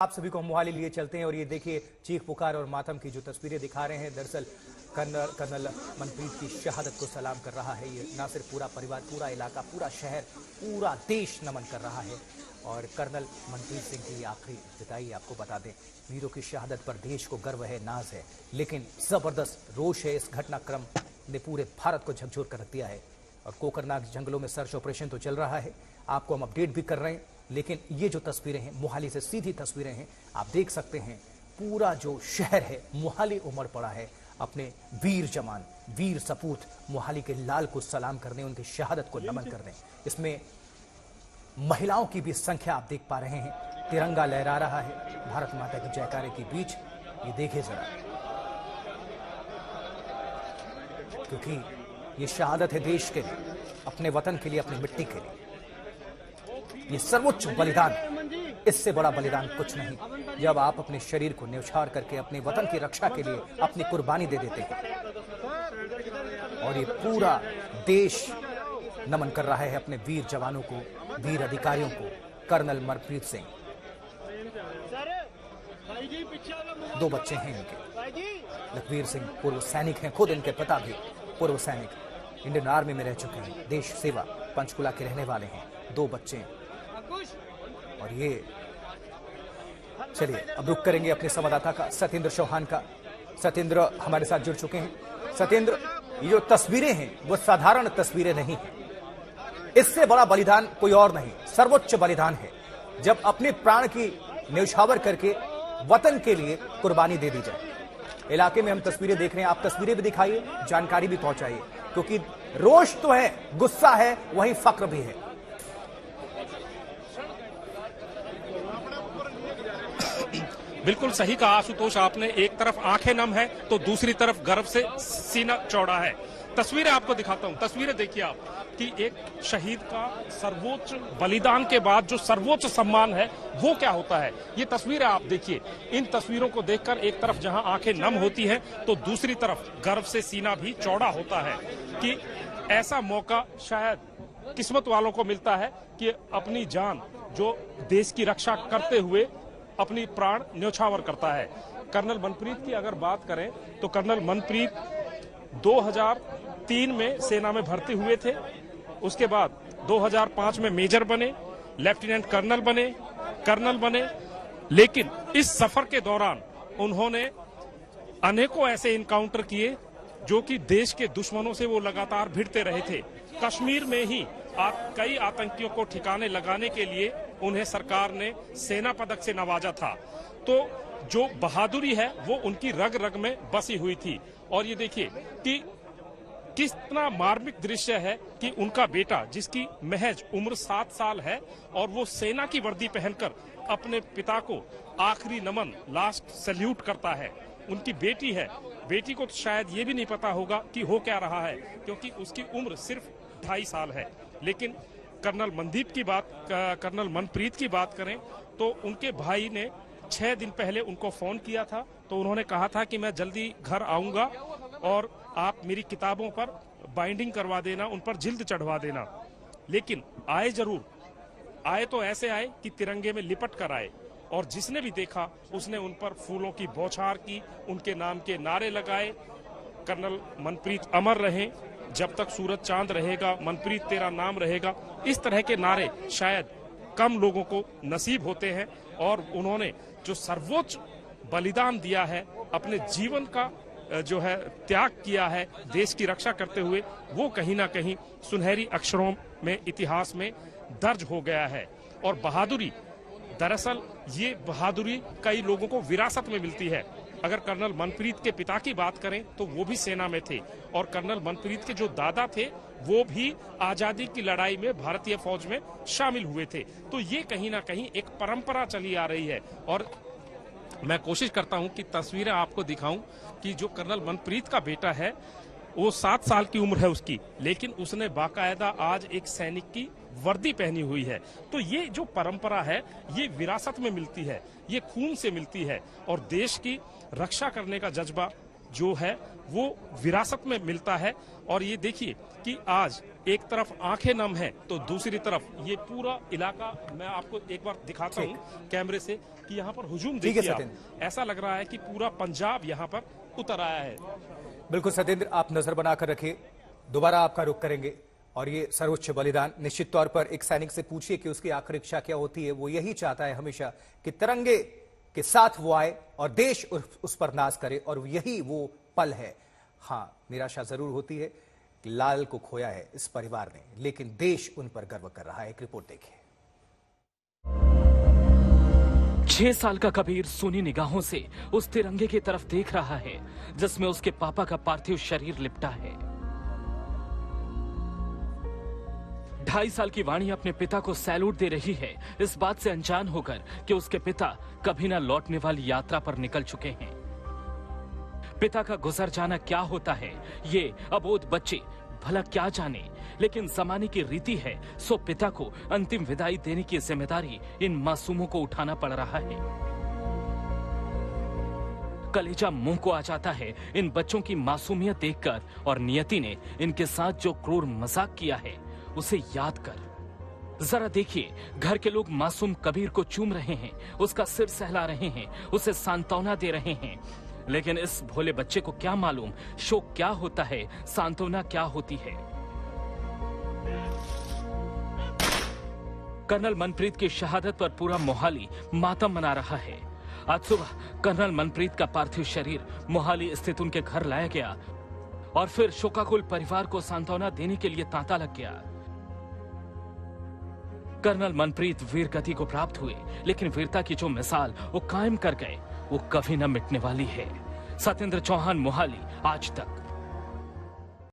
आप सभी को हम मोहाली लिए चलते हैं और ये देखिए चीख पुकार और मातम की जो तस्वीरें दिखा रहे हैं। दरअसल कर्नल मनप्रीत की शहादत को सलाम कर रहा है। ये ना सिर्फ पूरा परिवार, पूरा इलाका, पूरा शहर, पूरा देश नमन कर रहा है। और कर्नल मनप्रीत सिंह की आखिरी जुदाई आपको बता दें, वीरों की शहादत पर देश को गर्व है, नाज है, लेकिन जबरदस्त रोष है। इस घटनाक्रम ने पूरे भारत को झकझोर कर रख दिया है। और कोकरनाग जंगलों में सर्च ऑपरेशन तो चल रहा है, आपको हम अपडेट भी कर रहे हैं। लेकिन ये जो तस्वीरें हैं, मोहाली से सीधी तस्वीरें हैं, आप देख सकते हैं पूरा जो शहर है मोहाली उमड़ पड़ा है अपने वीर जवान, वीर सपूत मोहाली के लाल को सलाम करने, उनकी शहादत को नमन करने। इसमें महिलाओं की भी संख्या आप देख पा रहे हैं, तिरंगा लहरा रहा है भारत माता के जयकारे के बीच। ये देखिए जरा, क्योंकि ये शहादत है देश के लिए, अपने वतन के लिए, अपनी मिट्टी के लिए। ये सर्वोच्च बलिदान, इससे बड़ा बलिदान कुछ नहीं। जब आप अपने शरीर को न्यौछावर करके अपने वतन की रक्षा के लिए अपनी कुर्बानी दे देते हैं, और ये पूरा देश नमन कर रहा है अपने वीर जवानों को, वीर अधिकारियों को। कर्नल मनप्रीत सिंह, 2 बच्चे हैं इनके। लखवीर सिंह पूर्व सैनिक हैं, खुद इनके पिता भी पूर्व सैनिक, इंडियन आर्मी में रह चुके हैं, देश सेवा, पंचकुला के रहने वाले हैं। 2 बच्चे हैं। और ये चलिए अब रुक करेंगे अपने संवाददाता का, सत्येंद्र चौहान का। सत्येंद्र हमारे साथ जुड़ चुके हैं। सत्येंद्र, ये जो तस्वीरें हैं वो साधारण तस्वीरें नहीं हैं, इससे बड़ा बलिदान कोई और नहीं, सर्वोच्च बलिदान है। जब अपने प्राण की न्यौछावर करके वतन के लिए कुर्बानी दे दी जाए। इलाके में हम तस्वीरें देख रहे हैं, आप तस्वीरें भी दिखाइए, जानकारी भी पहुंचाइए, क्योंकि रोष तो है, गुस्सा है, वहीं फक्र भी है। बिल्कुल सही कहा आशुतोष आपने, एक तरफ आंखें नम है तो दूसरी तरफ गर्व से सीना चौड़ा है। तस्वीरें आपको दिखाता हूं, तस्वीरें देखिए आप कि एक शहीद का सर्वोच्च बलिदान के बाद जो सर्वोच्च सम्मान है वो क्या होता है। ये तस्वीरें आप देखिए, इन तस्वीरों को देखकर एक तरफ जहां आंखें नम होती हैं तो दूसरी तरफ गर्व से सीना भी चौड़ा होता है कि ऐसा मौका शायद किस्मत वालों को मिलता है कि अपनी जान जो देश की रक्षा करते हुए अपनी प्राण न्यौछावर करता है। कर्नल मनप्रीत की अगर बात करें तो कर्नल मनप्रीत 2003 में सेना में भर्ती हुए थे। उसके बाद 2005 में मेजर बने, लेफ्टिनेंट कर्नल बने। लेकिन इस सफर के दौरान उन्होंने अनेकों ऐसे इनकाउंटर किए जो कि देश के दुश्मनों से वो लगातार भिड़ते रहे थे। कश्मीर में ही कई आतंकियों को ठिकाने लगाने के लिए उन्हें सरकार ने सेना पदक से नवाजा था। तो जो बहादुरी है वो उनकी रग रग में बसी हुई थी। और ये देखिए कि कितना मार्मिक दृश्य है कि उनका बेटा, जिसकी महज उम्र 7 साल है, और वो सेना की वर्दी पहनकर अपने पिता को आखिरी नमन, लास्ट सैल्यूट करता है। उनकी बेटी है, बेटी को तो शायद ये भी नहीं पता होगा कि हो क्या रहा है, क्योंकि उसकी उम्र सिर्फ 2.5 साल है। लेकिन कर्नल मनप्रीत की बात करें तो उनके भाई ने 6 दिन पहले उनको फोन किया था, तो उन्होंने कहा था कि मैं जल्दी घर आऊंगा और आप मेरी किताबों पर बाइंडिंग करवा देना, उन पर जिल्द चढ़वा देना। लेकिन आए जरूर, आए तो ऐसे आए कि तिरंगे में लिपट कर आए, और जिसने भी देखा उसने उन पर फूलों की बौछार की, उनके नाम के नारे लगाए। कर्नल मनप्रीत अमर रहें, जब तक सूरज चांद रहेगा, मनप्रीत तेरा नाम रहेगा। इस तरह के नारे शायद कम लोगों को नसीब होते हैं, और उन्होंने जो सर्वोच्च बलिदान दिया है, अपने जीवन का जो है त्याग किया है देश की रक्षा करते हुए, वो कहीं ना कहीं सुनहरी अक्षरों में, इतिहास में दर्ज हो गया है। और बहादुरी, दरअसल ये बहादुरी कई लोगों को विरासत में मिलती है। अगर कर्नल मनप्रीत के पिता की बात करें तो वो भी सेना में थे, और कर्नल मनप्रीत के जो दादा थे वो भी आजादी की लड़ाई में भारतीय फौज में शामिल हुए थे। तो ये कहीं ना कहीं एक परंपरा चली आ रही है। और मैं कोशिश करता हूं कि तस्वीरें आपको दिखाऊं कि जो कर्नल मनप्रीत का बेटा है वो 7 साल की उम्र है उसकी, लेकिन उसने बाकायदा आज एक सैनिक की वर्दी पहनी हुई है। तो ये जो परंपरा है ये विरासत में मिलती है, ये खून से मिलती है, और देश की रक्षा करने का जज्बा जो है वो विरासत में मिलता है। और ये देखिए कि आज एक तरफ आंखें नम है तो दूसरी तरफ ये पूरा इलाका, मैं आपको एक बार दिखाता हूँ कैमरे से कि यहाँ पर हुजूम देखिए आप, ऐसा लग रहा है कि पूरा पंजाब यहाँ पर उतर आया है। बिल्कुल सत्येंद्र, आप नजर बनाकर रखिए, दोबारा आपका रुख करेंगे। और ये सर्वोच्च बलिदान, निश्चित तौर पर एक सैनिक से पूछिए कि उसकी आखिरी इच्छा क्या होती है, वो यही चाहता है हमेशा कि तिरंगे के साथ वो आए और देश उस पर नाज करे, और यही वो पल है। हाँ, निराशा जरूर होती है कि लाल को खोया है इस परिवार ने, लेकिन देश उन पर गर्व कर रहा है। एक रिपोर्ट देखिए। 6 साल का कबीर सूनी निगाहों से उस तिरंगे की तरफ देख रहा है जिसमें उसके पापा का पार्थिव शरीर लिपटा है। 2.5 साल की वाणी अपने पिता को सैल्यूट दे रही है, इस बात से अनजान होकर कि उसके पिता कभी न लौटने वाली यात्रा पर निकल चुके हैं। पिता का गुजर जाना क्या होता है ये अबोध बच्चे भला क्या जाने, लेकिन जमाने की रीति है, सो पिता को अंतिम विदाई देने की जिम्मेदारी इन मासूमों को उठाना पड़ रहा है। कलेजा मुंह को आ जाता है इन बच्चों की मासूमियत देखकर, और नियति ने इनके साथ जो क्रूर मजाक किया है उसे याद कर। जरा देखिए, घर के लोग मासूम कबीर को चूम रहे हैं, उसका सिर सहला रहे हैं, उसे सांत्वना दे रहे हैं, लेकिन इस भोले बच्चे को क्या मालूम शोक क्या होता है, सांत्वना क्या होती है। कर्नल मनप्रीत की शहादत पर पूरा मोहाली मातम मना रहा है। आज सुबह कर्नल मनप्रीत का पार्थिव शरीर मोहाली स्थित उनके घर लाया गया और फिर शोकाकुल परिवार को सांत्वना देने के लिए तांता लग गया। कर्नल मनप्रीत वीर गति को प्राप्त हुए, लेकिन वीरता की जो मिसाल वो कायम कर गए वो कभी न मिटने वाली है। सत्येंद्र चौहान, मोहाली, आज तक।